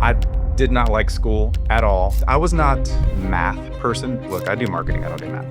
I did not like school at all. I was not a math person. Look, I do marketing, I don't do math.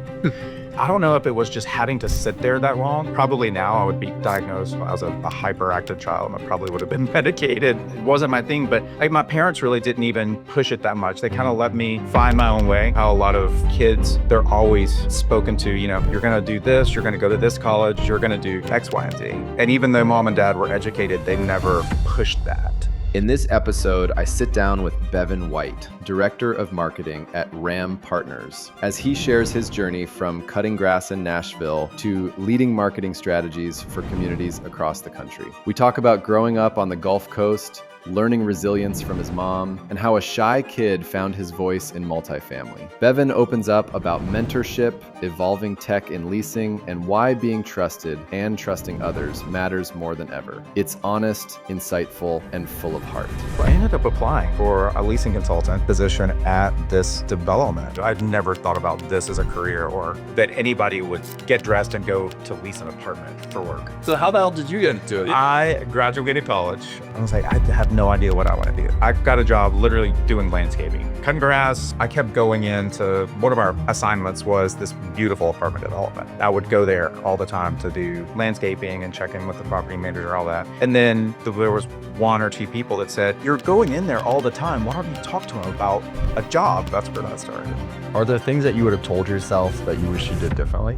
I don't know if it was just having to sit there that long. Probably now I would be diagnosed as a hyperactive child. I probably would have been medicated. It wasn't my thing, but like my parents really didn't even push it that much. They kind of let me find my own way. How a lot of kids, they're always spoken to, you're gonna do this, you're gonna go to this college, you're gonna do X, Y, and Z. And even though mom and dad were educated, they never pushed that. In this episode, I sit down with Bevan White, Director of Marketing at RAM Partners, as he shares his journey from cutting grass in Nashville to leading marketing strategies for communities across the country. We talk about growing up on the Gulf Coast, learning resilience from his mom, and how a shy kid found his voice in multifamily. Bevan opens up about mentorship, evolving tech in leasing, and why being trusted and trusting others matters more than ever. It's honest, insightful, and full of heart. I ended up applying for a leasing consultant position at this development. I'd never thought about this as a career or that anybody would get dressed and go to lease an apartment for work. So how the hell did you get into it? I graduated college. I was like, I have no idea what I want to do. I got a job literally doing landscaping, cutting grass. I kept going into, one of our assignments was this beautiful apartment development. I would go there all the time to do landscaping and check in with the property manager, all that. And then there was one or two people that said, you're going in there all the time. Why don't you talk to them about a job? That's where that started. Are there things that you would have told yourself that you wish you did differently?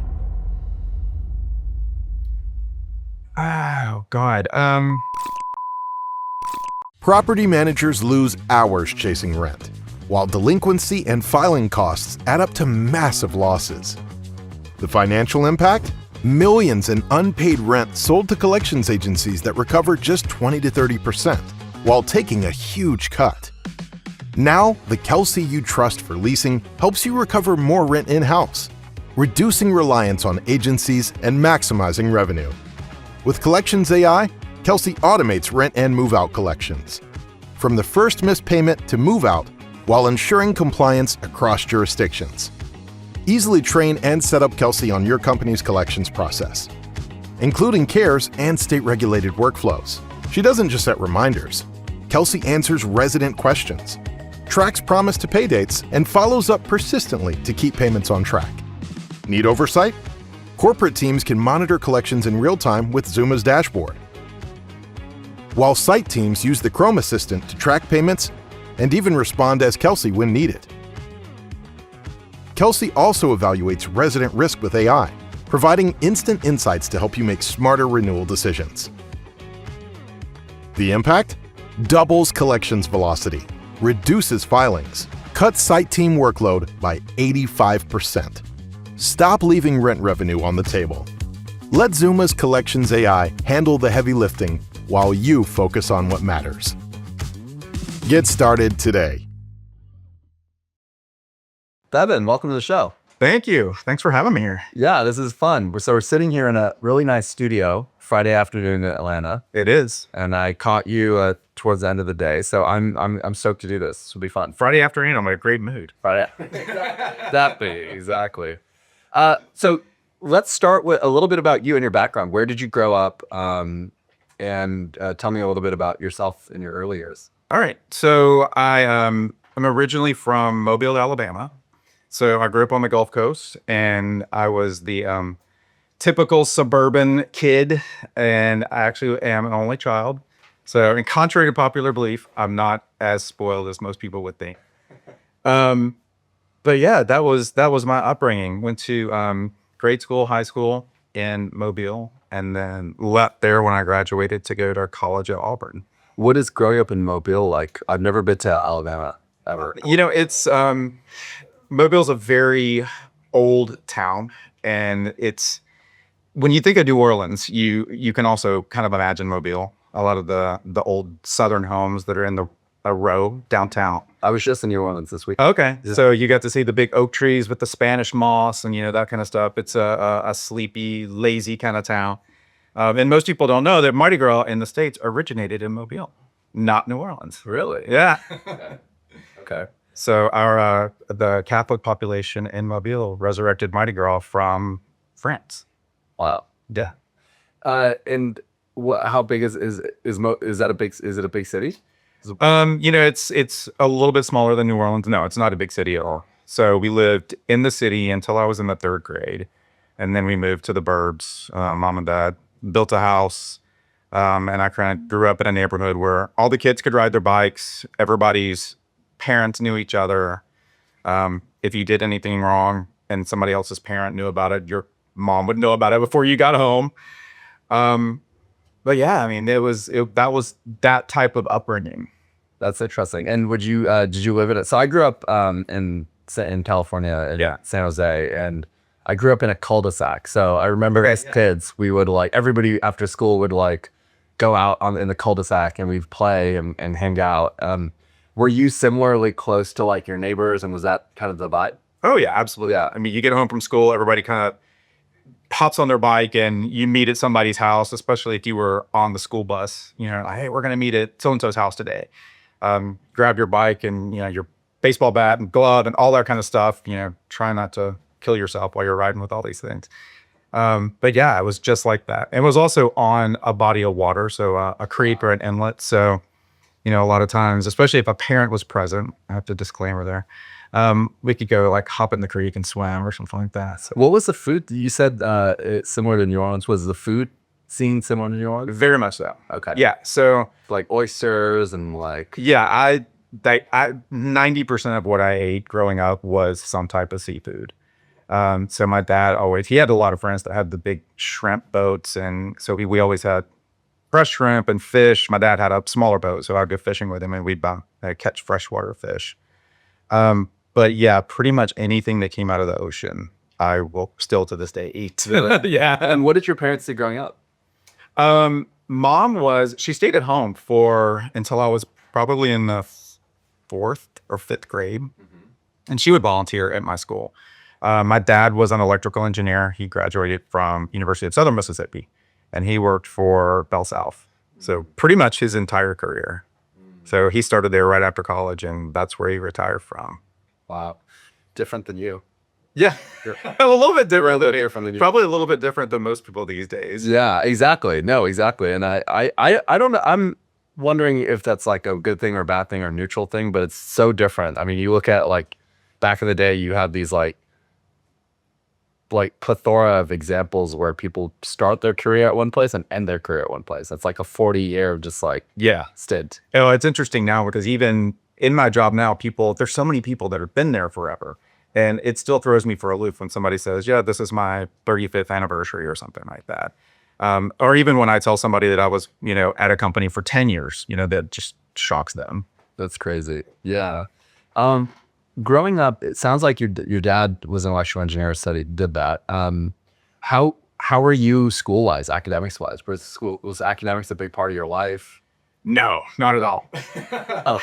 Oh, God. Property managers lose hours chasing rent, while delinquency and filing costs add up to massive losses. The financial impact? Millions in unpaid rent sold to collections agencies that recover just 20 to 30%, while taking a huge cut. Now, the Kelsey you trust for leasing helps you recover more rent in-house, reducing reliance on agencies and maximizing revenue. With Collections AI, Kelsey automates rent and move-out collections, from the first missed payment to move-out, while ensuring compliance across jurisdictions. Easily train and set up Kelsey on your company's collections process, including CARES and state-regulated workflows. She doesn't just set reminders. Kelsey answers resident questions, tracks promise to pay dates, and follows up persistently to keep payments on track. Need oversight? Corporate teams can monitor collections in real time with Zuma's dashboard, while site teams use the Chrome Assistant to track payments and even respond as Kelsey when needed. Kelsey also evaluates resident risk with AI, providing instant insights to help you make smarter renewal decisions. The impact? Doubles collections velocity, reduces filings, cuts site team workload by 85%. Stop leaving rent revenue on the table. Let Zuma's Collections AI handle the heavy lifting while you focus on what matters. Get started today. Bevan, welcome to the show. Thank you. Thanks for having me here. Yeah, this is fun. We're sitting here in a really nice studio, Friday afternoon in Atlanta. It is. And I caught you towards the end of the day. So I'm stoked to do this. This will be fun. Friday afternoon, I'm in a great mood. Friday. Exactly. So let's start with a little bit about you and your background. Where did you grow up? And tell me a little bit about yourself in your early years. All right. So I'm originally from Mobile, Alabama. So I grew up on the Gulf Coast, and I was the typical suburban kid, and I actually am an only child. So, and contrary to popular belief, I'm not as spoiled as most people would think. But yeah, that was my upbringing. Went to grade school, high school in Mobile, and then left there when I graduated to go to college at Auburn. What is growing up in Mobile like? I've never been to Alabama ever. It's Mobile's a very old town, and it's, when you think of New Orleans, you can also kind of imagine Mobile. A lot of the old Southern homes that are in a row downtown. I was just in New Orleans this week. Okay, yeah. So you got to see the big oak trees with the Spanish moss and that kind of stuff. It's a sleepy, lazy kind of town. And most people don't know that Mardi Gras in the States originated in Mobile, not New Orleans. Really? Yeah. Okay. So the Catholic population in Mobile resurrected Mardi Gras from France. Wow. Yeah. And how big is it a big city? It's a little bit smaller than New Orleans. No, it's not a big city at all. So we lived in the city until I was in the third grade. And then we moved to the burbs. Mom and dad built a house. And I kind of grew up in a neighborhood where all the kids could ride their bikes. Everybody's parents knew each other. If you did anything wrong and somebody else's parent knew about it, your mom would know about it before you got home. But yeah, I mean, that was that type of upbringing. That's interesting. And did you live in it? So I grew up in California, in San Jose, and I grew up in a cul-de-sac. So I remember as kids, we would everybody after school would go out in the cul-de-sac and we'd play and hang out. Were you similarly close to your neighbors, and was that kind of the vibe? Oh yeah, absolutely. Yeah. I mean, you get home from school, everybody kind of hops on their bike and you meet at somebody's house, especially if you were on the school bus, hey, we're going to meet at so-and-so's house today. Grab your bike and, your baseball bat and glove and all that kind of stuff, try not to kill yourself while you're riding with all these things. But yeah, it was just like that. It was also on a body of water. So a creek or an inlet. So, a lot of times, especially if a parent was present, I have to disclaimer there. We could go hop in the creek and swim or something like that. So, what was the food? You said it's similar to New Orleans. Was the food scene similar to New Orleans? very much so. Okay. Yeah. So Oysters and yeah, I 90% of what I ate growing up was some type of seafood. So my dad he had a lot of friends that had the big shrimp boats. And so we always had fresh shrimp and fish. My dad had a smaller boat, so I'd go fishing with him and we'd catch freshwater fish. But yeah, pretty much anything that came out of the ocean, I will still to this day eat. Yeah. And what did your parents do growing up? Mom she stayed at home until I was probably in the fourth or fifth grade. And she would volunteer at my school. My dad was an electrical engineer. He graduated from University of Southern Mississippi, and he worked for Bell South. So pretty much his entire career. So he started there right after college, and that's where he retired from. Wow. Different than you. Yeah, a little bit different. From the Probably a little bit different than most people these days. Yeah, exactly. No, exactly. And I don't know. I'm wondering if that's a good thing or a bad thing or neutral thing, but it's so different. I mean, you look at back in the day, you had these plethora of examples where people start their career at one place and end their career at one place. That's a 40-year just stint. It's interesting now because even in my job now, there's so many people that have been there forever. And it still throws me for a loop when somebody says, yeah, this is my 35th anniversary or something like that. Or even when I tell somebody that I was, at a company for 10 years, that just shocks them. That's crazy. Yeah. Growing up, it sounds like your dad was an electrical engineer, did that. How were you school-wise, academics-wise? Was academics a big part of your life? No, not at all. Oh.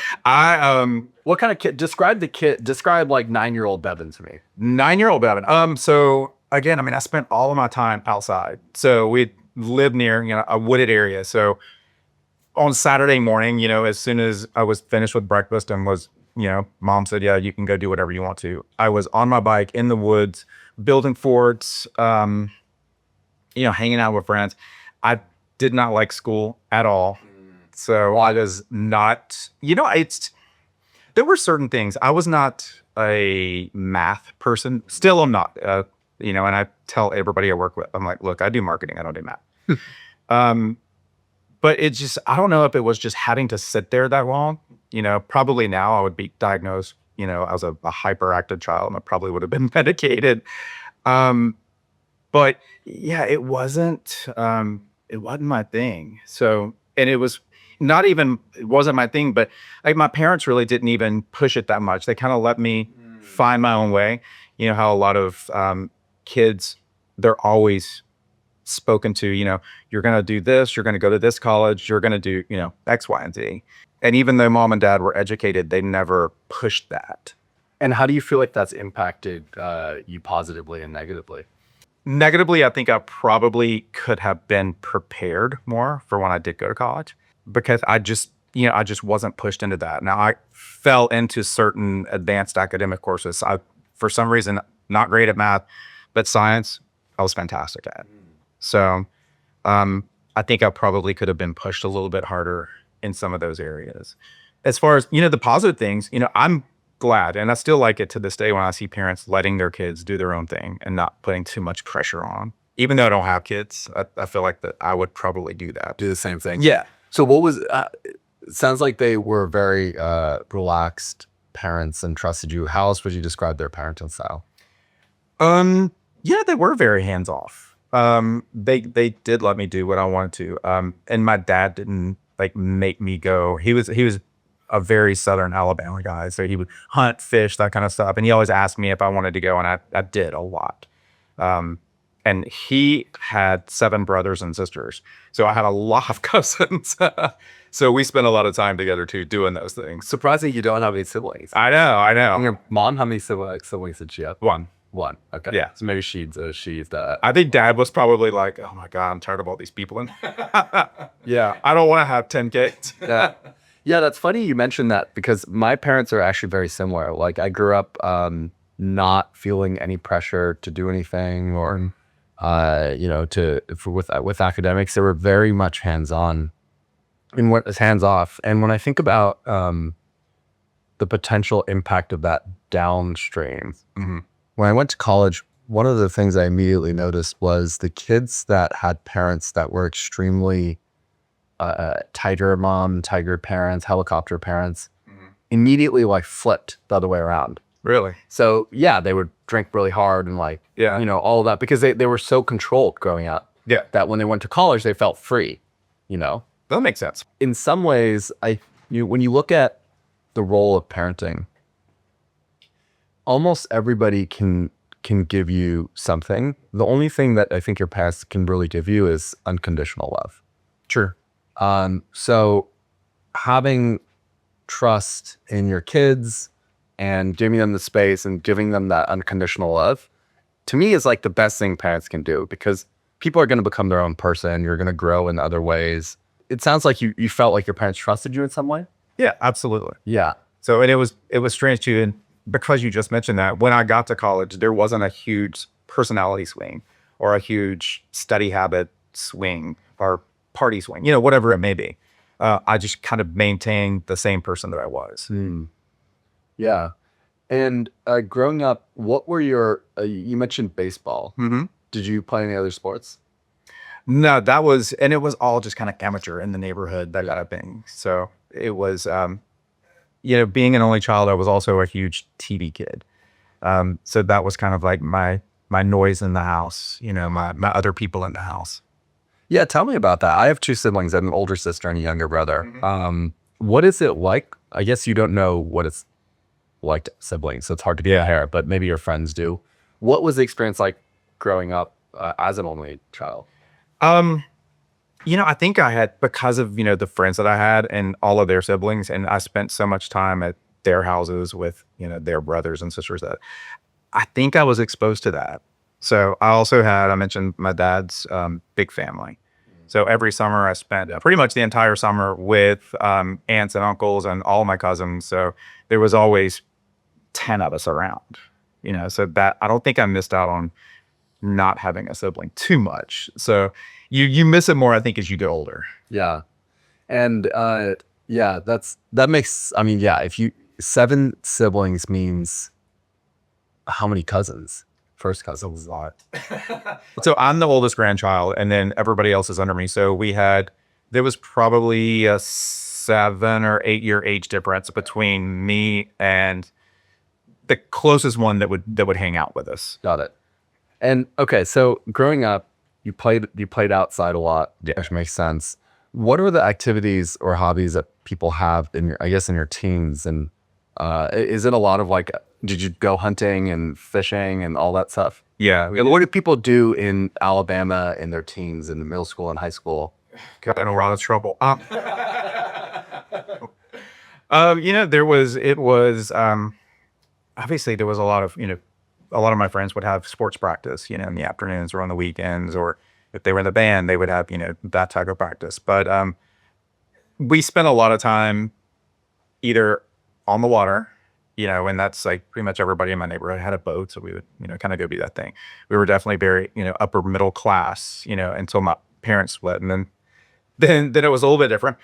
What kind of kid? Describe 9-year-old Bevan to me. 9-year-old Bevan. So again, I spent all of my time outside. So we lived near, a wooded area. So on Saturday morning, as soon as I was finished with breakfast and was, mom said, yeah, you can go do whatever you want to. I was on my bike in the woods, building forts, hanging out with friends. I did not like school at all. So I was not, there were certain things. I was not a math person. Still I'm not, and I tell everybody I work with, I'm like, look, I do marketing. I don't do math. But it's just, I don't know if it was just having to sit there that long. Probably now I would be diagnosed, as a hyperactive child, and I probably would have been medicated. But yeah, it wasn't my thing. So, and it wasn't my thing, but my parents really didn't even push it that much. They kind of let me find my own way. How a lot of kids, they're always spoken to, you're going to do this, you're going to go to this college, you're going to do, X, Y, and Z. And even though mom and dad were educated, they never pushed that. And how do you feel like that's impacted you positively and negatively? Negatively, I think I probably could have been prepared more for when I did go to college, because I just wasn't pushed into that. Now, I fell into certain advanced academic courses. For some reason, not great at math, but science, I was fantastic at. So I think I probably could have been pushed a little bit harder in some of those areas. as far as, the positive things, I'm glad, and I still like it to this day when I see parents letting their kids do their own thing and not putting too much pressure on them. Even though I don't have kids, I feel like that I would probably do that. Do the same thing. Yeah. So what was, it sounds like they were very relaxed parents and trusted you. How else would you describe their parenting style? Yeah, they were very hands off. They did let me do what I wanted to. And my dad didn't like make me go. He was a very Southern Alabama guy, so he would hunt, fish, that kind of stuff. And he always asked me if I wanted to go, and I did a lot. And he had 7 brothers and sisters, so I had a lot of cousins. So we spent a lot of time together too, doing those things. Surprising you don't have any siblings. I know. And your mom, how many siblings did she have? One. Okay. Yeah. So maybe she's the. I think Dad was probably like, "Oh my God, I'm tired of all these people." And yeah, I don't want to have 10 kids. Yeah, that's funny you mentioned that because my parents are actually very similar. Like I grew up not feeling any pressure to do anything or, with academics. They were very much hands-on and what is hands-off. And when I think about the potential impact of that downstream, when I went to college, one of the things I immediately noticed was the kids that had parents that were extremely tiger parents, helicopter parents, immediately like flipped the other way around. Really? So yeah, they would drink really hard and all of that because they were so controlled growing up. Yeah. That when they went to college, they felt free, That makes sense. In some ways, when you look at the role of parenting, almost everybody can give you something. The only thing that I think your parents can really give you is unconditional love. Sure. So having trust in your kids and giving them the space and giving them that unconditional love, to me is like the best thing parents can do because people are going to become their own person. You're going to grow in other ways. It sounds like you felt like your parents trusted you in some way. Yeah, absolutely. Yeah. So, and it was strange too. And because you just mentioned that, when I got to college, there wasn't a huge personality swing or a huge study habit swing or party swing, whatever it may be. I just kind of maintained the same person that I was. Yeah. And growing up, what were your, you mentioned baseball. Did you play any other sports? No, and it was all just kind of amateur in the neighborhood that got thing. So it was, being an only child, I was also a huge TV kid. So that was kind of like my noise in the house, my other people in the house. Yeah, tell me about that. I have 2 siblings, I have an older sister and a younger brother. What is it like? I guess you don't know what it's like to have siblings, so it's hard to compare, but maybe your friends do. What was the experience like growing up as an only child? I think I had, because of, the friends that I had and all of their siblings, and I spent so much time at their houses with, their brothers and sisters, that I think I was exposed to that. So I mentioned my dad's big family. So every summer I spent pretty much the entire summer with aunts and uncles and all my cousins. So there was always 10 of us around, so that I don't think I missed out on not having a sibling too much. So you miss it more, I think, as you get older. Yeah. And that makes, if 7 siblings means how many cousins? First cousins. A lot. So I'm the oldest grandchild, and then everybody else is under me. So there was probably a 7 or 8 year age difference between me and the closest one that would hang out with us. Got it. And okay, so growing up, you played outside a lot, which makes sense. What are the activities or hobbies that people have in your teens? And is it a lot of like, did you go hunting and fishing and all that stuff? Yeah. What do people do in Alabama in their teens, in middle school and high school? Got in a lot of trouble. Obviously there was a lot of my friends would have sports practice, in the afternoons or on the weekends, or if they were in the band, they would have, that type of practice. But we spent a lot of time either on the water, and that's like pretty much everybody in my neighborhood had a boat. So we would, kind of go do that thing. We were definitely very, upper middle class, until my parents split. And then it was a little bit different.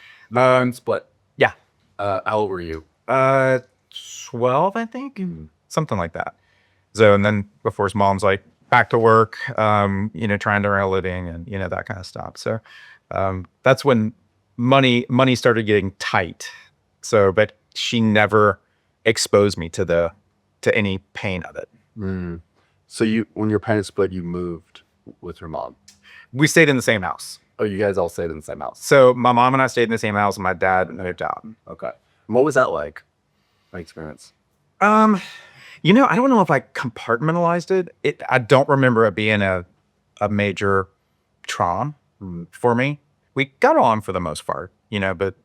Split. Yeah. How old were you? 12, I think, something like that. So, and then of course, mom's like back to work, trying to earn a living and, that kind of stuff. So, that's when money started getting tight. So, but she never exposed me to any pain of it. Mm. So when your parents split, you moved with your mom. We stayed in the same house. Oh, you guys all stayed in the same house. So my mom and I stayed in the same house, and my dad moved out. Okay. And what was that like? My experience. I don't know if I compartmentalized it. I don't remember it being a major trauma for me. We got on for the most part, but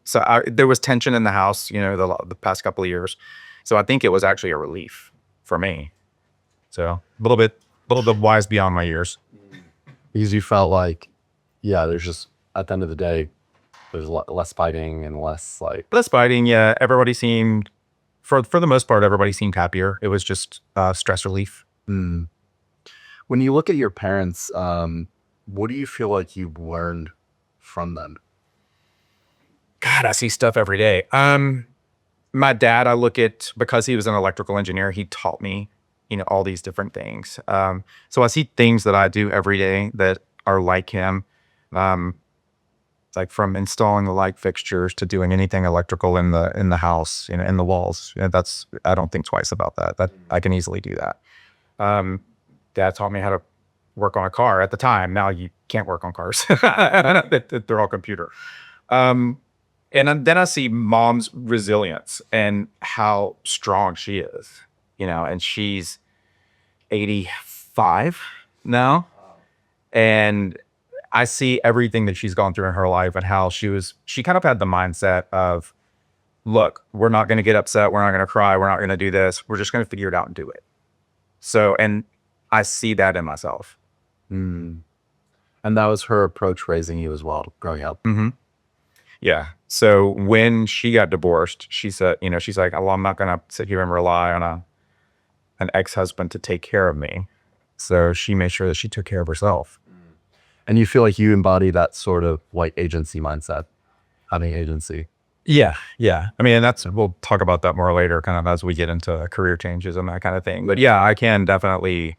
there was tension in the house, the past couple of years. So I think it was actually a relief for me. So a little bit wise beyond my years. Because you felt like, yeah, there's just, at the end of the day, there's less fighting and less fighting. Yeah. Everybody seemed, for the most part, everybody seemed happier. It was just stress relief. Mm. When you look at your parents, what do you feel like you've learned from them? God, I see stuff every day. My dad, I look at, because he was an electrical engineer, he taught me, all these different things. So I see things that I do every day that are like him. Like from installing the light fixtures to doing anything electrical in the house, in the walls. I don't think twice about that. That I can easily do that. Dad taught me how to work on a car at the time. Now you can't work on cars. They're all computer. And then I see mom's resilience and how strong she is, and she's 85 now. And I see everything that she's gone through in her life and how she kind of had the mindset of, look, we're not going to get upset. We're not going to cry. We're not going to do this. We're just going to figure it out and do it. So, and I see that in myself. Mm. And that was her approach raising you as well, growing up. Mm-hmm. Yeah. So when she got divorced, she said, she's like, well, I'm not going to sit here and rely on an ex-husband to take care of me. So she made sure that she took care of herself. And you feel like you embody that sort of white agency mindset, having agency. Yeah. Yeah. I mean, we'll talk about that more later, kind of as we get into career changes and that kind of thing. But yeah, I can definitely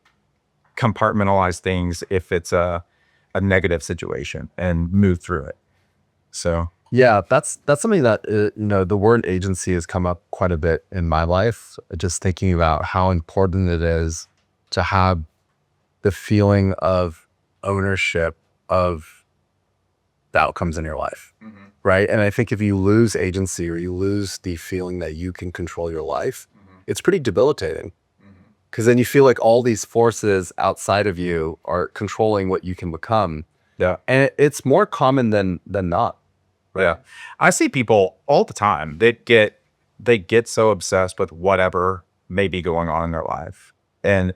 compartmentalize things if it's a negative situation and move through it. So yeah, that's something that, the word agency has come up quite a bit in my life, just thinking about how important it is to have the feeling of ownership of the outcomes in your life, right? And I think if you lose agency or you lose the feeling that you can control your life, it's pretty debilitating. Because then you feel like all these forces outside of you are controlling what you can become. Yeah. And it's more common than not. Right? Yeah. I see people all the time that they get so obsessed with whatever may be going on in their life. And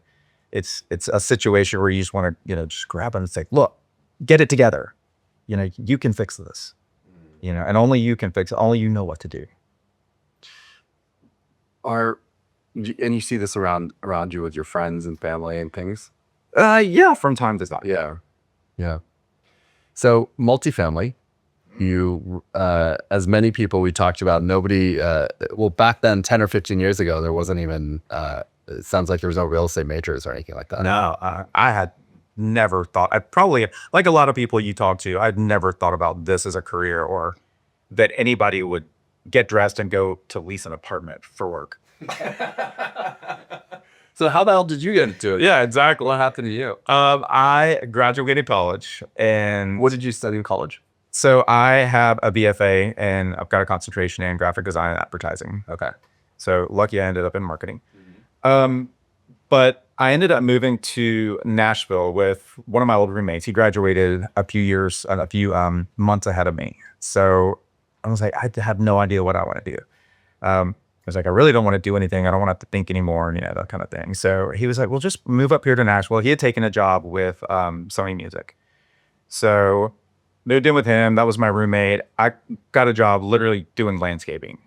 it's a situation where you just want to, just grab them and say, look, get it together. You can fix this, and only you can fix it. Only you know what to do. And you see this around you with your friends and family and things? Yeah, from time to time. Yeah. So multifamily, you, as many people we talked about, nobody, back then, 10 or 15 years ago, there wasn't even, it sounds like there was no real estate majors or anything like that. No, I had never thought, I probably, like a lot of people you talk to, I'd never thought about this as a career or that anybody would get dressed and go to lease an apartment for work. So how the hell did you get into it? Yeah, exactly. What happened to you? I graduated college, and what did you study in college? So I have a BFA and I've got a concentration in graphic design and advertising. Okay. So lucky I ended up in marketing. But I ended up moving to Nashville with one of my old roommates. He graduated a few months ahead of me. So I was like, I have no idea what I want to do. I was like, I really don't want to do anything. I don't want to have to think anymore, that kind of thing. So he was like, well, just move up here to Nashville. He had taken a job with Sony Music. So moved in with him. That was my roommate. I got a job literally doing landscaping.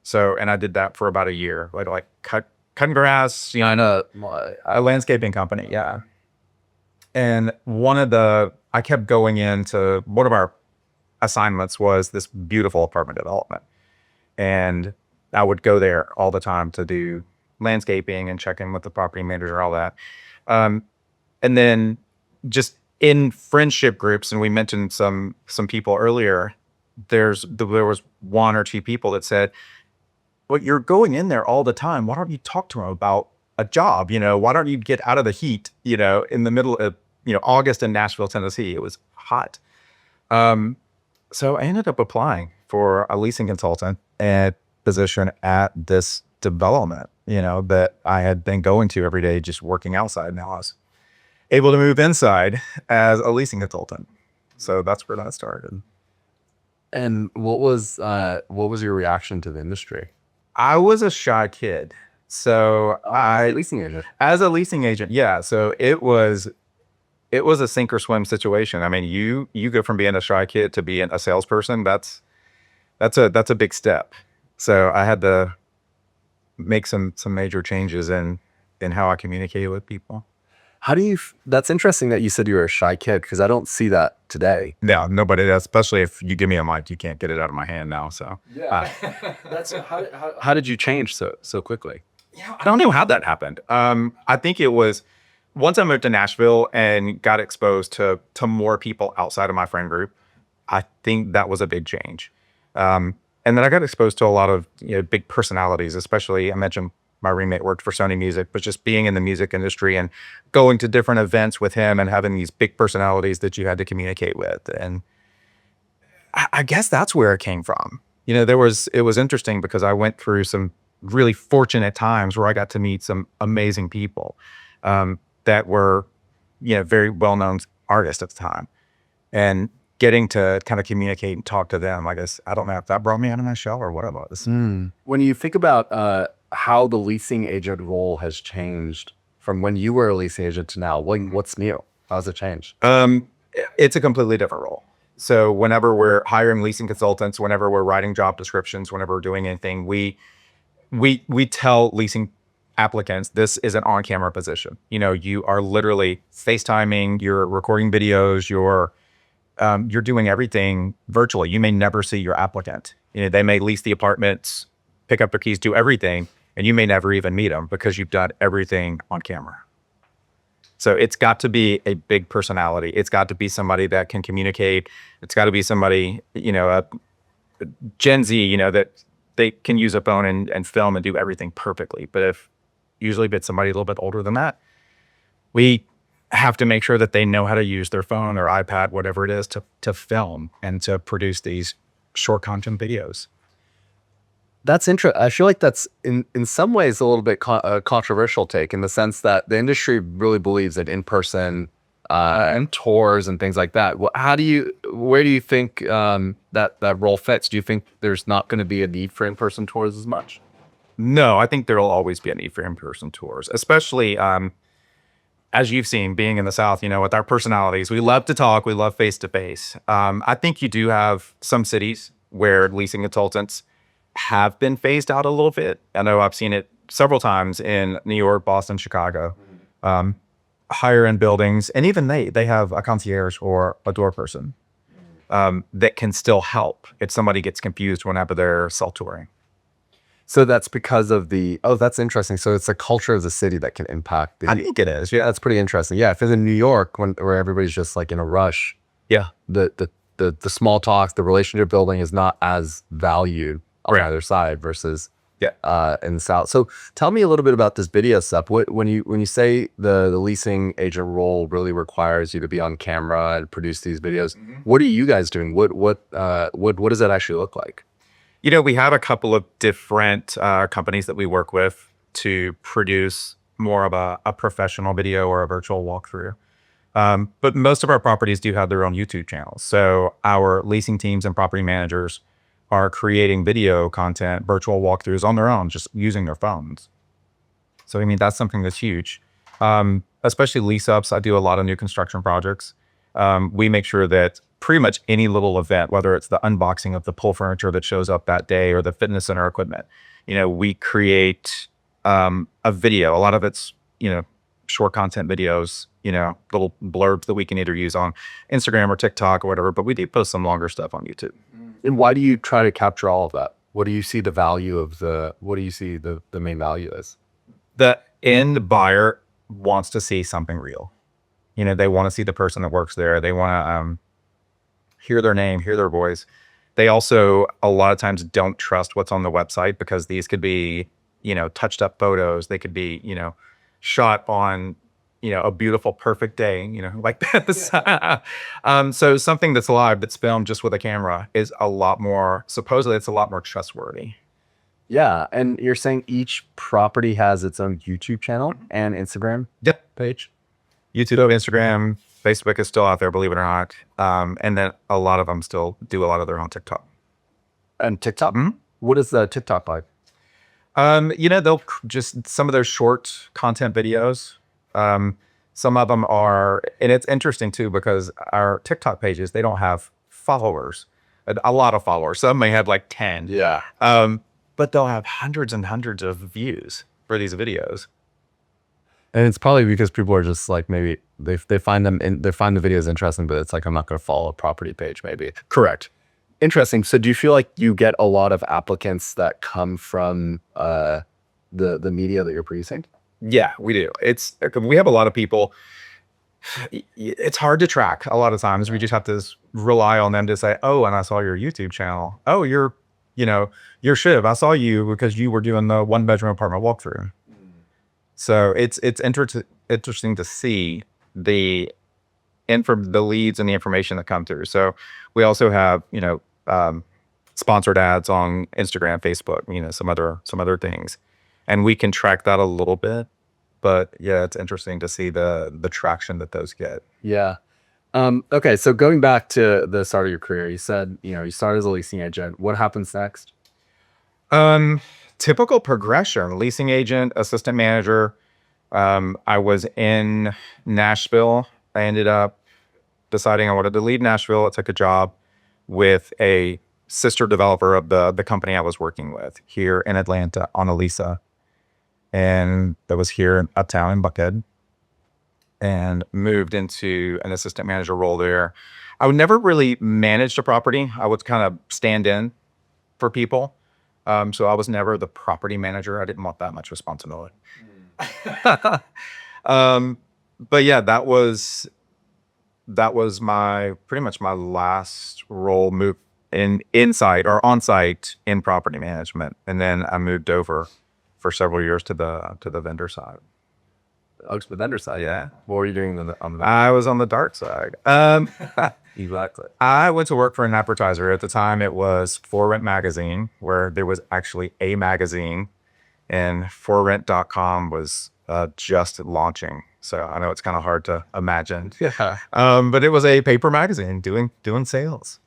So, and I did that for about a year, like cutting grass, in a landscaping company. Yeah. And I kept going into one of our assignments was this beautiful apartment development. and I would go there all the time to do landscaping and check in with the property manager, all that. And then just in friendship groups, and we mentioned some people earlier, there was one or two people that said, well, you're going in there all the time. Why don't you talk to them about a job? Why don't you get out of the heat, in the middle of, August in Nashville, Tennessee? It was hot. So I ended up applying for a leasing consultant and position at this development, that I had been going to every day, just working outside. Now I was able to move inside as a leasing consultant. So that's where that started. And what was your reaction to the industry? I was a shy kid. So Leasing agent. As a leasing agent, yeah. So it was a sink or swim situation. I mean, you go from being a shy kid to being a salesperson. That's a big step. So I had to make some major changes in how I communicate with people. How do you? That's interesting that you said you were a shy kid, because I don't see that today. Yeah, nobody does. Especially if you give me a mic, you can't get it out of my hand now. So yeah, that's how did you change so quickly? Yeah, I don't know how that happened. I think it was once I moved to Nashville and got exposed to more people outside of my friend group. I think that was a big change. And then I got exposed to a lot of big personalities, especially I mentioned my roommate worked for Sony Music, but just being in the music industry and going to different events with him and having these big personalities that you had to communicate with. And I guess that's where it came from. It was interesting because I went through some really fortunate times where I got to meet some amazing people that were, very well-known artists at the time. And getting to kind of communicate and talk to them, I guess, I don't know if that brought me out of my shell or what it was. When you think about how the leasing agent role has changed from when you were a leasing agent to now, what's new? How's it changed? It's a completely different role. So whenever we're hiring leasing consultants, whenever we're writing job descriptions, whenever we're doing anything, we tell leasing applicants, this is an on-camera position. You are literally FaceTiming, you're recording videos, you're doing everything virtually. You may never see your applicant. They may lease the apartments, pick up their keys, do everything, and you may never even meet them because you've done everything on camera. So it's got to be a big personality. It's got to be somebody that can communicate. It's got to be somebody, a Gen Z, that they can use a phone and film and do everything perfectly. But usually if it's somebody a little bit older than that, we have to make sure that they know how to use their phone or iPad, whatever it is, to film and to produce these short content videos. That's interesting. I feel like that's in some ways a little bit a controversial take, in the sense that the industry really believes that in-person and tours and things like that. Where do you think that role fits? Do you think there's not going to be a need for in-person tours as much? No, I think there'll always be a need for in-person tours, especially as you've seen, being in the South, with our personalities. We love to talk. We love face-to-face. I think you do have some cities where leasing consultants have been phased out a little bit. I know I've seen it several times in New York, Boston, Chicago, higher end buildings. And even they have a concierge or a door person that can still help if somebody gets confused whenever they're self-touring. So that's because of that's interesting. So it's the culture of the city that can impact. I think it is. Yeah, that's pretty interesting. Yeah, if it's in New York, where everybody's just like in a rush, yeah, the small talk, the relationship building is not as valued on either side versus in the South. So tell me a little bit about this video stuff. When you say the leasing agent role really requires you to be on camera and produce these videos, what are you guys doing? What does that actually look like? We have a couple of different companies that we work with to produce more of a professional video or a virtual walkthrough. But most of our properties do have their own YouTube channels. So our leasing teams and property managers are creating video content, virtual walkthroughs on their own, just using their phones. So, that's something that's huge. Especially lease ups. I do a lot of new construction projects. We make sure that pretty much any little event, whether it's the unboxing of the pool furniture that shows up that day or the fitness center equipment, we create a video. A lot of it's, short content videos, little blurbs that we can either use on Instagram or TikTok or whatever, but we do post some longer stuff on YouTube. And why do you try to capture all of that? What do you see the value of what do you see the main value is? The end buyer wants to see something real. They want to see the person that works there. They want to hear their name, hear their voice. They also, a lot of times, don't trust what's on the website because these could be, touched up photos. They could be, shot on, a beautiful, perfect day, like that. So something that's live, that's filmed just with a camera is supposedly it's a lot more trustworthy. Yeah. And you're saying each property has its own YouTube channel and Instagram page? YouTube, Instagram, Facebook is still out there, believe it or not. And then a lot of them still do a lot of their own TikTok. And TikTok? What is the TikTok like? They'll just some of those short content videos. Some of them are, and it's interesting too, because our TikTok pages, they don't have followers, a lot of followers. Some may have like 10. Yeah. But they'll have hundreds and hundreds of views for these videos. And it's probably because people are just like, maybe they find they find the videos interesting, but it's like, I'm not going to follow a property page maybe. Correct. Interesting. So do you feel like you get a lot of applicants that come from the media that you're producing? Yeah, we do. We have a lot of people. It's hard to track a lot of times. We just have to rely on them to say, oh, and I saw your YouTube channel. Oh, you're Shiv. I saw you because you were doing the 1-bedroom apartment walkthrough. So it's interesting to see the leads and the information that come through. So we also have, sponsored ads on Instagram, Facebook, some other things. And we can track that a little bit, but yeah, it's interesting to see the traction that those get. Yeah. Okay. So going back to the start of your career, you said, you started as a leasing agent. What happens next? Typical progression: leasing agent, assistant manager. I was in Nashville. I ended up deciding I wanted to leave Nashville. I took a job with a sister developer of the company I was working with here in Atlanta on Elisa. And that was here in Uptown in Buckhead, and moved into an assistant manager role there. I would never really manage the property. I would kind of stand in for people. So I was never the property manager. I didn't want that much responsibility. But yeah, that was pretty much my last role, move inside or on-site in property management. And then I moved over for several years to the vendor side. Oh, to the vendor side. Yeah. What were you doing on the I was on the dark side. Exactly. I went to work for an advertiser. At the time, it was For Rent magazine, where there was actually a magazine, and forrent.com was just launching. So I know it's kind of hard to imagine. Yeah. But it was a paper magazine doing sales.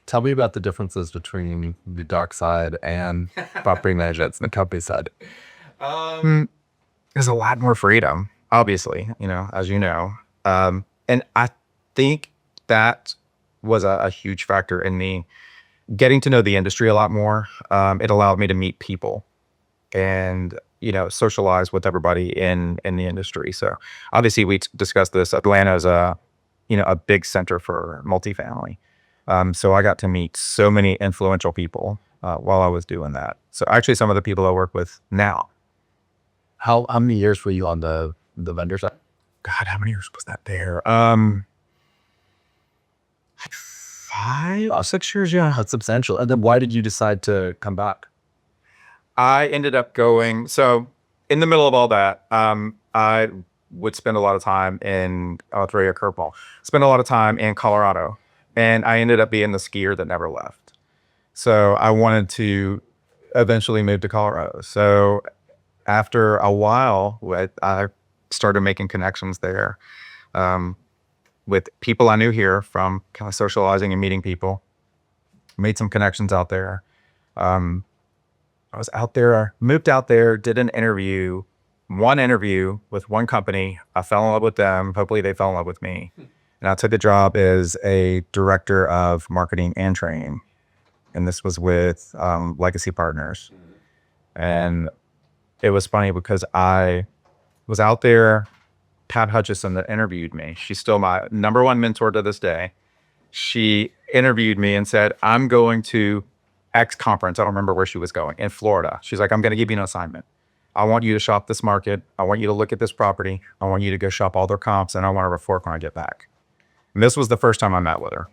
Tell me about the differences between the dark side and property management and the company side. There's a lot more freedom, obviously, as you know. And I think that was a huge factor in me getting to know the industry a lot more. It allowed me to meet people and, socialize with everybody in the industry. So obviously we discussed this. Atlanta is a big center for multifamily. So I got to meet so many influential people while I was doing that. So actually some of the people I work with now. How many years were you on the vendor side? God, how many years was that there? 5 or 6 years, yeah. That's substantial. And then why did you decide to come back? I ended up going, so in the middle of all that, I would spend a lot of time I'll throw you a curveball, spend a lot of time in Colorado. And I ended up being the skier that never left. So I wanted to eventually move to Colorado. So after a while, I started making connections there with people I knew here from kind of socializing and meeting people. Made some connections out there. I was out there, moved out there, did one interview with one company. I fell in love with them. Hopefully they fell in love with me. And I took a job as a director of marketing and training. And this was with Legacy Partners. And it was funny because I was out there. Pat Hutchison that interviewed me, she's still my number one mentor to this day. She interviewed me and said, I'm going to X conference. I don't remember where she was going, in Florida. She's like, I'm going to give you an assignment. I want you to shop this market. I want you to look at this property. I want you to go shop all their comps, and I want to report when I get back. And this was the first time I met with her.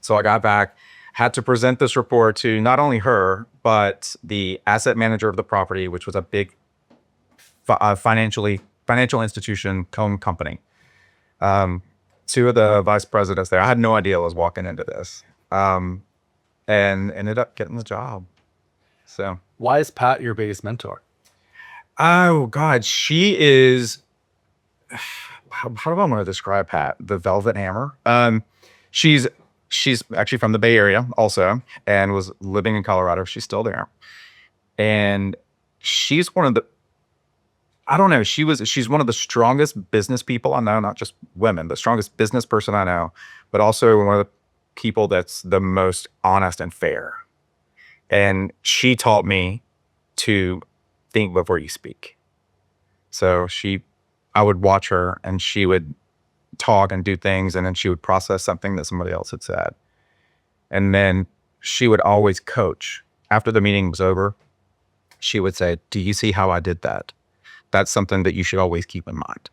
So I got back, had to present this report to not only her, but the asset manager of the property, which was a big financial institution company. Two of the vice presidents there. I had no idea I was walking into this, and ended up getting the job. So Why is Pat your biggest mentor? oh God, she is. How do I want to describe Pat? The Velvet Hammer. She's actually from the Bay Area also, and was living in Colorado. She's still there, and she's one of the. I don't know. She's one of the strongest business people I know, not just women, the strongest business person I know, but also one of the people that's the most honest and fair. And she taught me to think before you speak. So I would watch her, and she would talk and do things, and then she would process something that somebody else had said. And then she would always coach. After the meeting was over, she would say, do you see how I did that? That's something that you should always keep in mind.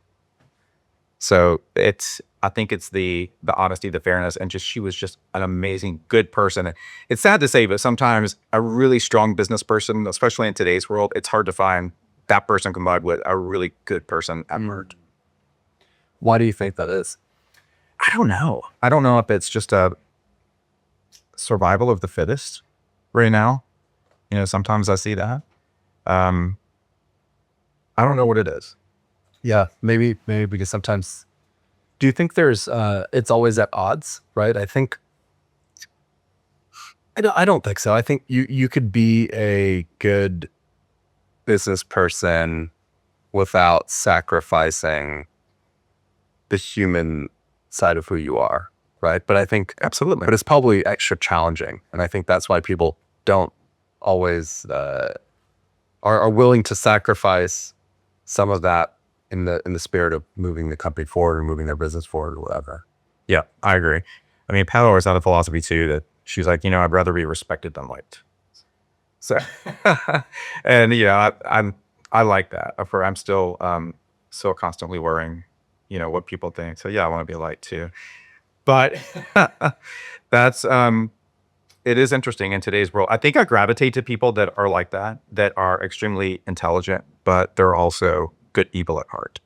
So I think it's the honesty, the fairness, and she was just an amazing, good person. It's sad to say, but sometimes a really strong business person, especially in today's world, it's hard to find that person combined with a really good person at work. Why do you think that is? I don't know. I don't know if it's just a survival of the fittest right now. Sometimes I see that. I don't know what it is. Yeah, maybe because sometimes. Do you think there's it's always at odds, right? I don't think so. I think you could be a good business person without sacrificing the human side of who you are, right? But I think Absolutely. But it's probably extra challenging, and I think that's why people don't always are willing to sacrifice some of that in the spirit of moving the company forward or moving their business forward or whatever. Yeah, I agree. I mean, Pat always had a philosophy too that she's like, I'd rather be respected than liked. So, and I like that. I'm still constantly worrying, what people think. So yeah, I want to be liked too. But that's it is interesting in today's world. I think I gravitate to people that are like that are extremely intelligent, but they're also good people at heart.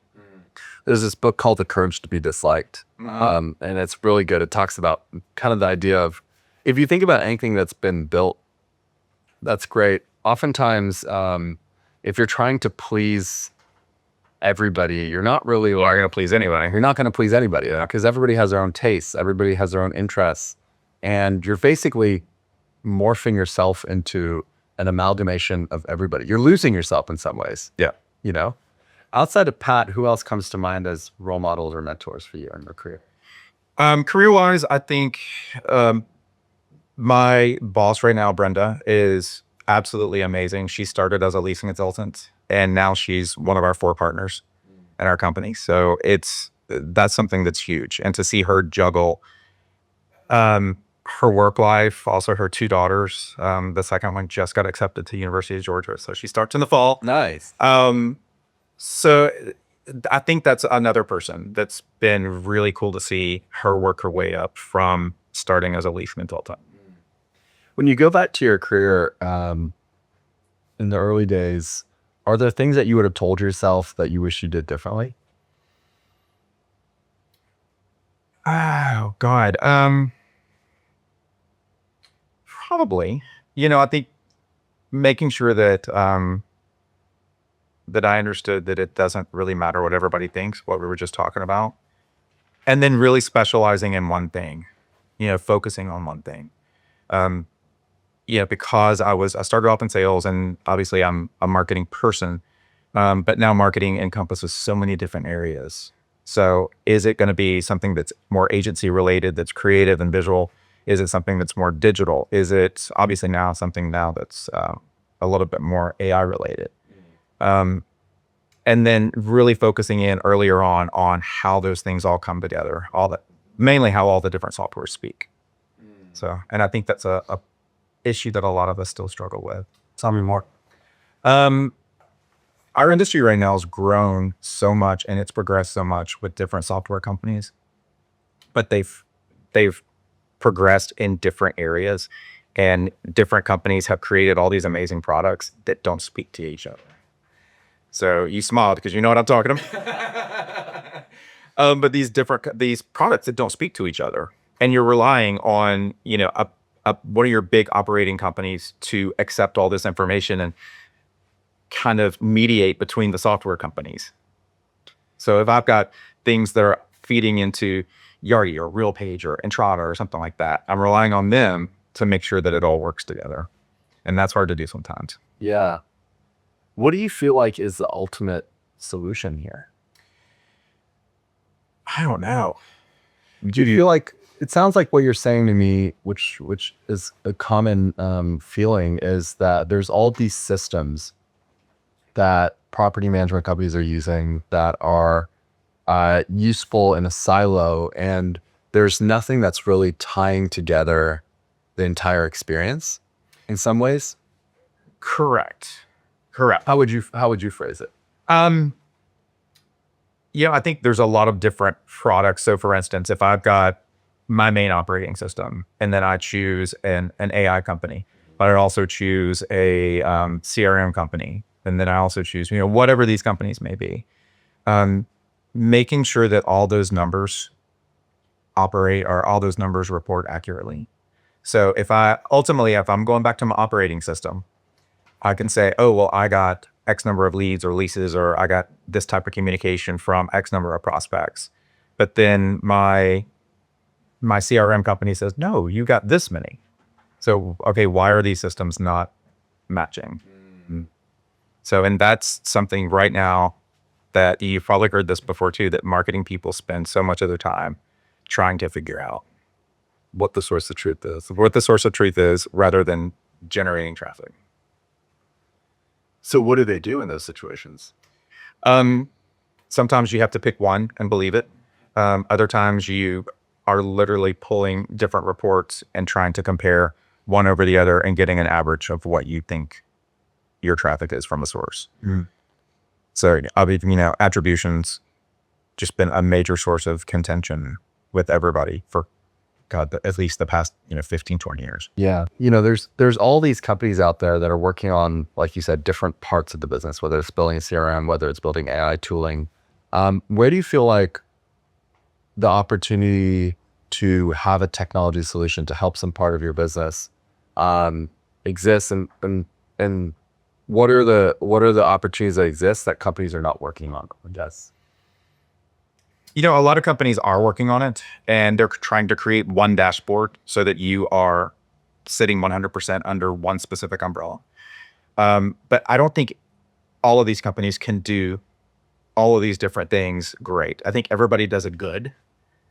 There's this book called The Courage to be Disliked. And it's really good. It talks about kind of the idea of, if you think about anything that's been built, that's great. Oftentimes, if you're trying to please everybody, you're not really going to please anybody. You're not going to please anybody, because everybody has their own tastes. Everybody has their own interests. And you're basically morphing yourself into an amalgamation of everybody. You're losing yourself in some ways. Yeah. Outside of Pat, who else comes to mind as role models or mentors for you in your career? Career-wise, I think my boss right now, Brenda, is absolutely amazing. She started as a leasing consultant, and now she's one of our 4 partners in our company. So that's something that's huge. And to see her juggle her work life, also her 2 daughters. The second one just got accepted to University of Georgia, so she starts in the fall. Nice. So I think that's another person that's been really cool to see her work her way up from starting as a lease consultant. When you go back to your career in the early days, are there things that you would have told yourself that you wish you did differently? Oh God. Probably. I think making sure that that I understood that it doesn't really matter what everybody thinks, what we were just talking about, and then really specializing in one thing, focusing on one thing. Because I started off in sales, and obviously I'm a marketing person, but now marketing encompasses so many different areas. So is it going to be something that's more agency related, that's creative and visual? Is it something that's more digital? Is it obviously now something that's a little bit more AI related? And then really focusing in earlier on how those things all come together, mainly how all the different softwares speak. So, and I think that's issue that a lot of us still struggle with. Tell me more. Our industry right now has grown so much and it's progressed so much with different software companies, but they've progressed in different areas, and different companies have created all these amazing products that don't speak to each other. So you smiled because you know what I'm talking about. But these products that don't speak to each other, and you're relying on, one of your big operating companies to accept all this information and kind of mediate between the software companies. So if I've got things that are feeding into Yardi or RealPage or Entrada or something like that, I'm relying on them to make sure that it all works together. And that's hard to do sometimes. Yeah. What do you feel like is the ultimate solution here? I don't know. Do you feel like, it sounds like what you're saying to me, which is a common feeling, is that there's all these systems that property management companies are using that are useful in a silo, and there's nothing that's really tying together the entire experience in some ways? Correct. How would you phrase it? I think there's a lot of different products. So for instance, if I've got my main operating system and then I choose an AI company, but I also choose a CRM company, and then I also choose, whatever these companies may be, making sure that all those numbers operate or all those numbers report accurately. So if I'm going back to my operating system, I can say, oh, well, I got X number of leads or leases, or I got this type of communication from X number of prospects. But then my CRM company says, no, you got this many. So, okay, why are these systems not matching? Mm-hmm. So, and that's something right now that you've probably heard this before too, that marketing people spend so much of their time trying to figure out What the source of truth is. what the source of truth is rather than generating traffic. So what do they do in those situations? Sometimes you have to pick one and believe it. Other times you are literally pulling different reports and trying to compare one over the other and getting an average of what you think your traffic is from a source. Mm-hmm. So, attribution's just been a major source of contention with everybody for at least the past, 15, 20 years. Yeah. There's all these companies out there that are working on, like you said, different parts of the business, whether it's building a CRM, whether it's building AI tooling. Where do you feel like the opportunity to have a technology solution to help some part of your business exists, and what are the opportunities that exist that companies are not working on, I guess? A lot of companies are working on it, and they're trying to create one dashboard so that you are sitting 100% under one specific umbrella. But I don't think all of these companies can do all of these different things great. I think everybody does it good.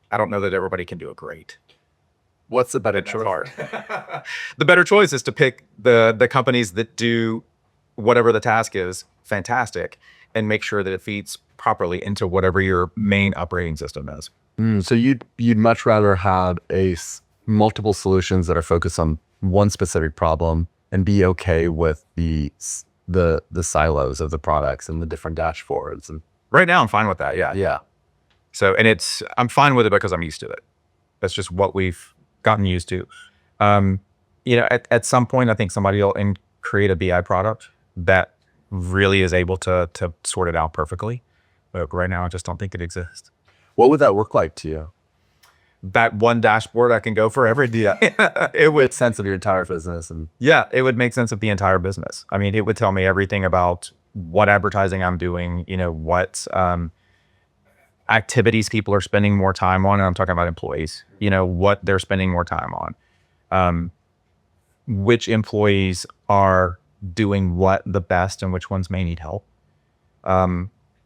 I don't know that everybody can do it great. What's the better choice? The better choice is to pick the companies that do whatever the task is fantastic, and make sure that it feeds properly into whatever your main operating system is. So you'd much rather have multiple solutions that are focused on one specific problem and be okay with the silos of the products and the different dashboards. And right now I'm fine with that. Yeah. Yeah. So, and I'm fine with it because I'm used to it. That's just what we've gotten used to. At some point, I think somebody will create a BI product that really is able to sort it out perfectly. But right now, I just don't think it exists. What would that look like to you? That one dashboard I can go for every day. It would sense of your entire business. And it would make sense of the entire business. I mean, it would tell me everything about what advertising I'm doing, what activities people are spending more time on. And I'm talking about employees, what they're spending more time on. Which employees are doing what the best and which ones may need help.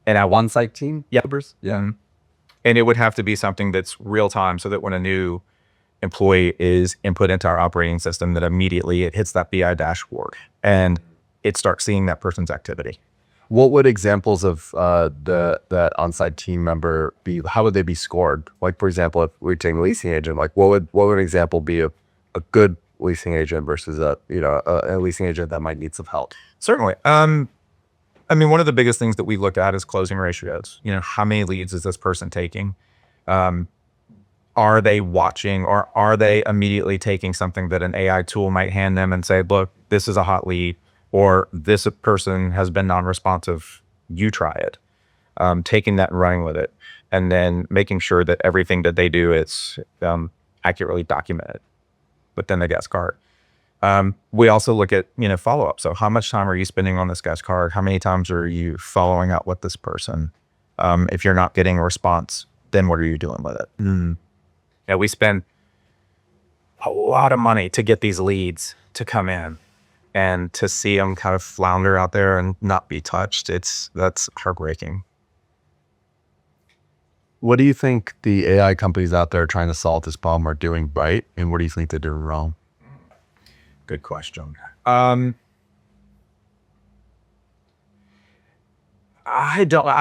And at one site team? Yeah. Yeah. And it would have to be something that's real time, so that when a new employee is input into our operating system, that immediately it hits that BI dashboard and it starts seeing that person's activity. What would examples of that on-site team member be? How would they be scored? Like, for example, if we're taking a leasing agent, like what would an example be of a good leasing agent versus a leasing agent that might need some help? Certainly. I mean, one of the biggest things that we look at is closing ratios. How many leads is this person taking? Are they watching, or are they immediately taking something that an AI tool might hand them and say, look, this is a hot lead, or this person has been non-responsive, you try it. Taking that and running with it, and then making sure that everything that they do is accurately documented within the guest card. We also look at, follow-up. So how much time are you spending on this guest card? How many times are you following up with this person? If you're not getting a response, then what are you doing with it? Yeah, we spend a lot of money to get these leads to come in, and to see them kind of flounder out there and not be touched, that's heartbreaking. What do you think the AI companies out there trying to solve this problem are doing right, and what do you think they're doing wrong? Good question. I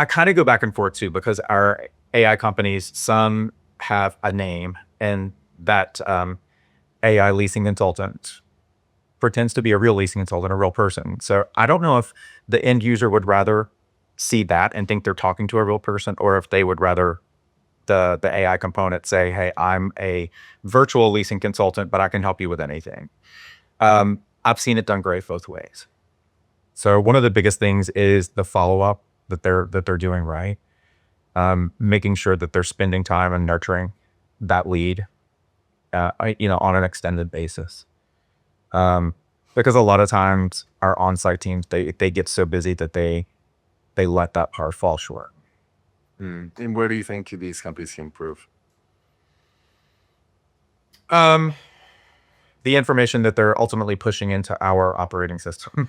kind of go back and forth too, because our AI companies, some have a name, and that AI leasing consultant pretends to be a real leasing consultant, a real person. So I don't know if the end user would rather see that and think they're talking to a real person, or if they would rather the AI component say, hey, I'm a virtual leasing consultant, but I can help you with anything. I've seen it done great both ways. So one of the biggest things is the follow-up that they're doing right. Making sure that they're spending time and nurturing that lead, on an extended basis. Because a lot of times our on-site teams, they get so busy that they let that part fall short. And where do you think these companies can improve? The information that they're ultimately pushing into our operating system.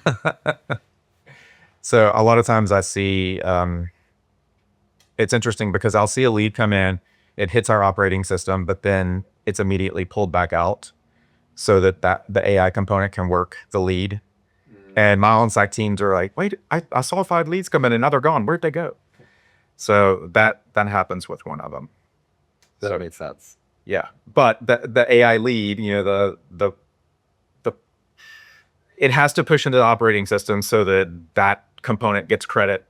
So a lot of times I see, it's interesting because I'll see a lead come in, it hits our operating system, but then it's immediately pulled back out so that the AI component can work the lead. And my on-site teams are like, wait, I saw 5 leads come in and now they're gone. Where'd they go? So that happens with one of them. That makes sense. Yeah. But the AI lead, it has to push into the operating system so that component gets credit,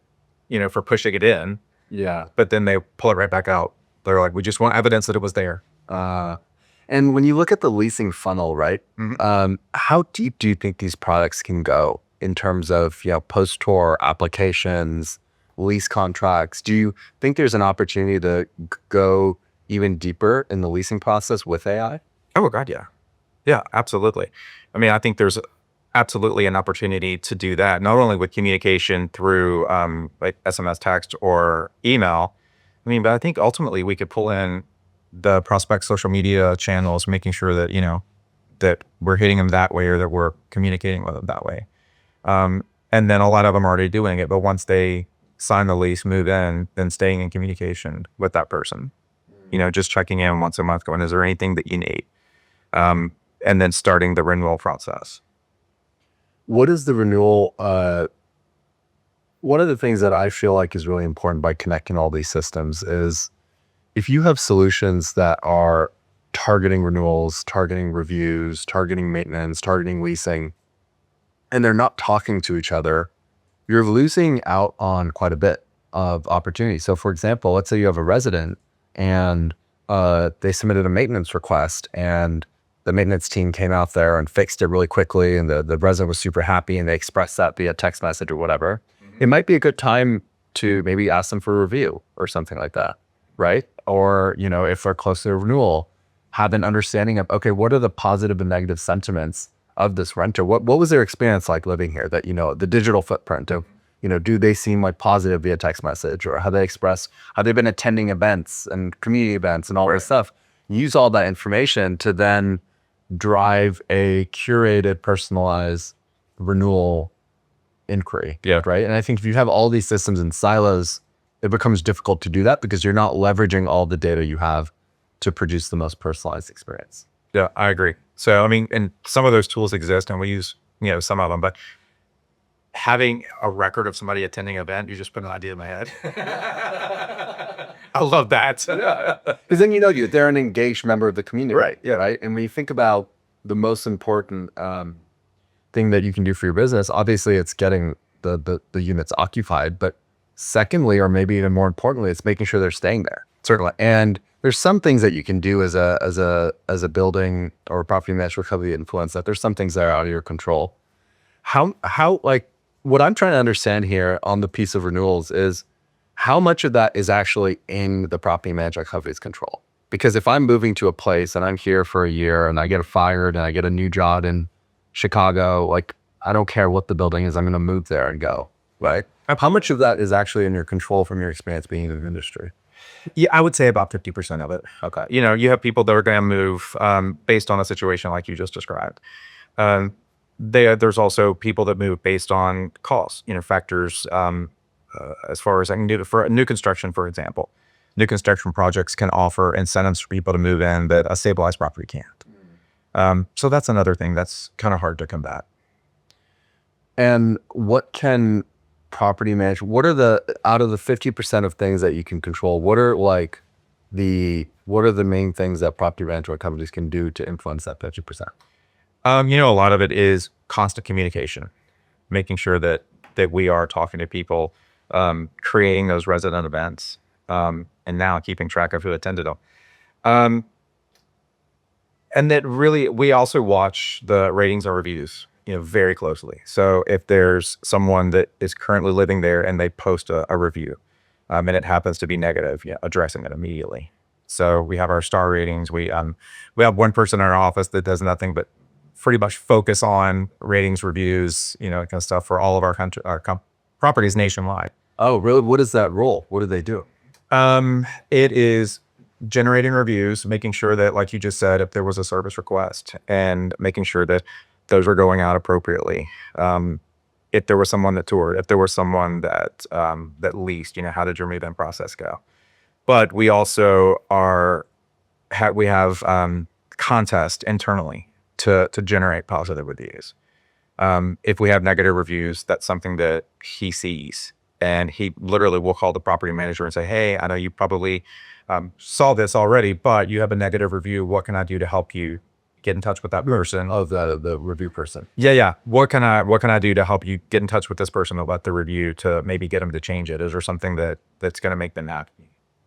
for pushing it in. Yeah. But then they pull it right back out. They're like, we just want evidence that it was there. And when you look at the leasing funnel, right? Mm-hmm. How deep do you think these products can go in terms of, post-tour applications, lease contracts? Do you think there's an opportunity to go even deeper in the leasing process with AI? Oh, God, yeah. Yeah, absolutely. I mean, I think there's absolutely an opportunity to do that, not only with communication through like SMS, text, or email. I mean, but I think ultimately we could pull in the prospect social media channels, making sure that, that we're hitting them that way, or that we're communicating with them that way. And then a lot of them are already doing it, but once they sign the lease, move in, then staying in communication with that person, just checking in once a month, going, is there anything that you need? And then starting the renewal process. What is the renewal? One of the things that I feel like is really important by connecting all these systems is if you have solutions that are targeting renewals, targeting reviews, targeting maintenance, targeting leasing, and they're not talking to each other, you're losing out on quite a bit of opportunity. So for example, let's say you have a resident and they submitted a maintenance request, and the maintenance team came out there and fixed it really quickly, and the resident was super happy, and they expressed that via text message or whatever. It might be a good time to maybe ask them for a review or something like that, right? Or, if they're close to a renewal, have an understanding of, okay, what are the positive and negative sentiments of this renter? What was their experience like living here? That, the digital footprint of, do they seem like positive via text message, or how they been attending events and community events and all this stuff? Use all that information to then drive a curated, personalized renewal inquiry. Yeah. Right. And I think if you have all these systems in silos, it becomes difficult to do that because you're not leveraging all the data you have to produce the most personalized experience. Yeah, I agree. So, I mean, and some of those tools exist and we use, some of them, but having a record of somebody attending an event, you just put an idea in my head. I love that. Because then they're an engaged member of the community. Right. Yeah. Right. And when you think about the most important thing that you can do for your business, obviously it's getting the units occupied, but secondly, or maybe even more importantly, it's making sure they're staying there. Certainly. And there's some things that you can do as a building or a property management company influence that. There's some things that are out of your control. How like what I'm trying to understand here on the piece of renewals is how much of that is actually in the property management company's control? Because if I'm moving to a place and I'm here for a year and I get fired and I get a new job in Chicago, like I don't care what the building is, I'm going to move there and go, right? How much of that is actually in your control from your experience being in the industry? Yeah, I would say about 50% of it. Okay. You know, you have people that are going to move based on a situation like you just described. There's also people that move based on costs, you know, factors as far as I can do for new construction, for example. New construction projects can offer incentives for people to move in that a stabilized property can't. So that's another thing that's kind of hard to combat. And what can property management, what are the, out of the 50% of things that you can control, what are the main things that property management companies can do to influence that 50%? You know, a lot of it is constant communication, making sure that we are talking to people, creating those resident events, and now keeping track of who attended them. And that really, we also watch the ratings and reviews, you know, very closely. So if there's someone that is currently living there and they post a review, and it happens to be negative, yeah, addressing it immediately. So we have our star ratings. We have one person in our office that does nothing but pretty much focus on ratings, reviews, you know, kind of stuff for all of our properties nationwide. Oh, really? What is that role? What do they do? It is generating reviews, making sure that, like you just said, if there was a service request, and making sure that those are going out appropriately. If there was someone that toured, if there was someone that leased, you know, how did your move-in process go? But we also we have contests internally to generate positive reviews. If we have negative reviews, that's something that he sees, and he literally will call the property manager and say, "Hey, I know you probably saw this already, but you have a negative review. What can I do to help you get in touch with that person?" Oh, the review person. Yeah. What can I do to help you get in touch with this person about the review to maybe get them to change it? Is there something that's going to make them happy?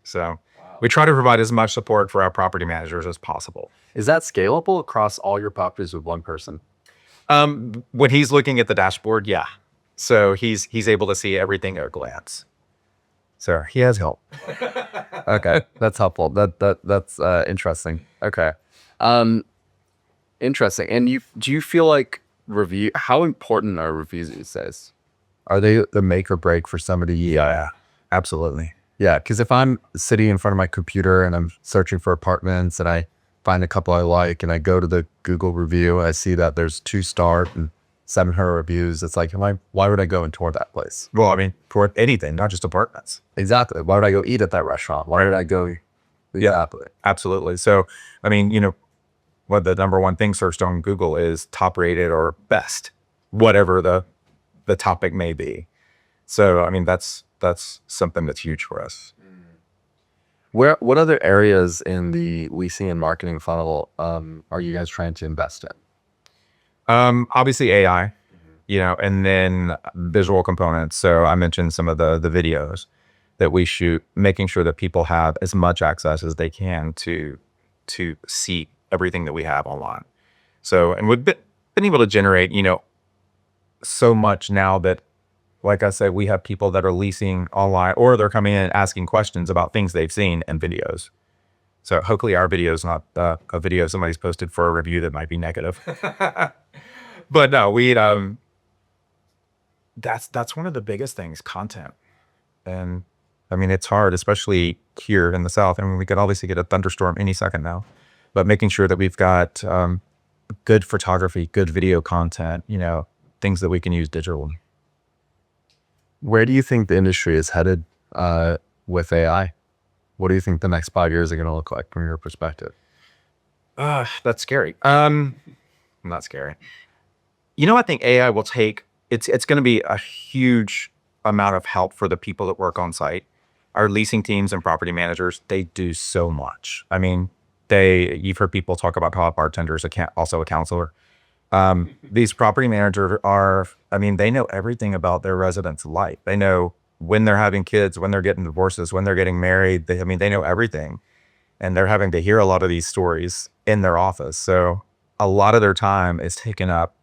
So we try to provide as much support for our property managers as possible. Is that scalable across all your properties with one person? When he's looking at the dashboard, yeah. So he's able to see everything at a glance. So he has help. Okay, that's helpful. That's interesting. Okay, interesting. And do you feel like how important are reviews these days? Are they the make or break for somebody? Yeah, absolutely. Yeah, because if I'm sitting in front of my computer and I'm searching for apartments and I find a couple I like and I go to the Google review and I see that there's 2-star and 700 reviews, it's like, why would I go and tour that place? Well, I mean, for anything, not just apartments. Exactly. Why would I go eat at that restaurant? Why did I go? Yeah, absolutely. So, I mean, you know, what the number one thing searched on Google is top rated or best, whatever the topic may be. So, I mean, that's something that's huge for us. What other areas in the leasing and marketing funnel are you guys trying to invest in? Obviously AI, you know, and then visual components. So I mentioned some of the videos that we shoot, making sure that people have as much access as they can to see everything that we have online. So, and we've been able to generate, you know, so much now that, like I said, we have people that are leasing online, or they're coming in and asking questions about things they've seen in videos. So hopefully our video is not a video somebody's posted for a review that might be negative. But no, that's one of the biggest things, content. And I mean, it's hard, especially here in the South. I mean, we could obviously get a thunderstorm any second now, but making sure that we've got good photography, good video content, you know, things that we can use digitally. Where do you think the industry is headed with AI? What do you think the next 5 years are going to look like from your perspective? That's scary. Not scary. You know, I think AI will it's going to be a huge amount of help for the people that work on site. Our leasing teams and property managers, they do so much. I mean, You've heard people talk about how a bartender's also a counselor. These property managers they know everything about their residents' life. They know when they're having kids, when they're getting divorces, when they're getting married. They know everything. And they're having to hear a lot of these stories in their office. So a lot of their time is taken up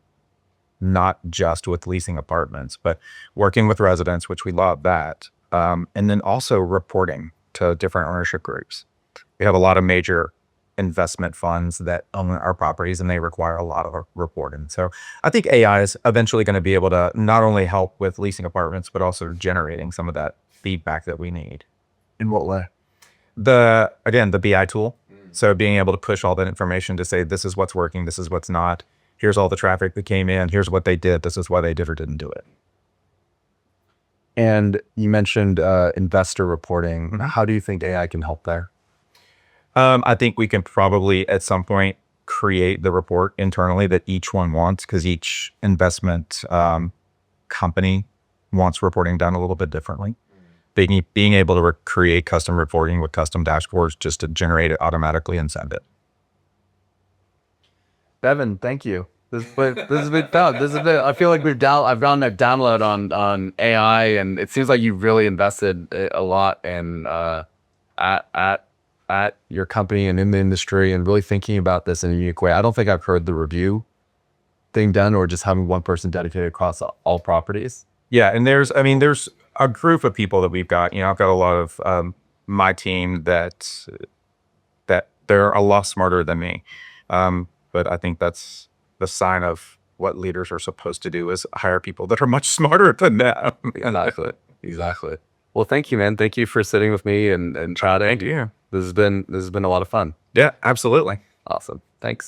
not just with leasing apartments, but working with residents, which we love that. And then also reporting to different ownership groups. We have a lot of major investment funds that own our properties, and they require a lot of reporting. So I think AI is eventually going to be able to not only help with leasing apartments, but also generating some of that feedback that we need. In what way? The BI tool. So being able to push all that information to say, this is what's working, this is what's not. Here's all the traffic that came in. Here's what they did. This is why they did or didn't do it. And you mentioned investor reporting. How do you think AI can help there? I think we can probably at some point create the report internally that each one wants, because each investment company wants reporting done a little bit differently. Being able to create custom reporting with custom dashboards just to generate it automatically and send it. Bevan, thank you. This has been fun. I feel like I've done a download on AI, and it seems like you've really invested a lot in at your company and in the industry, and really thinking about this in a unique way. I don't think I've heard the review thing done, or just having one person dedicated across all properties. Yeah, and there's a group of people that we've got. I've got a lot of my team that they're a lot smarter than me. But I think that's the sign of what leaders are supposed to do, is hire people that are much smarter than them. Exactly. Well, thank you, man. Thank you for sitting with me and chatting. Thank you. This has been a lot of fun. Yeah, absolutely. Awesome. Thanks.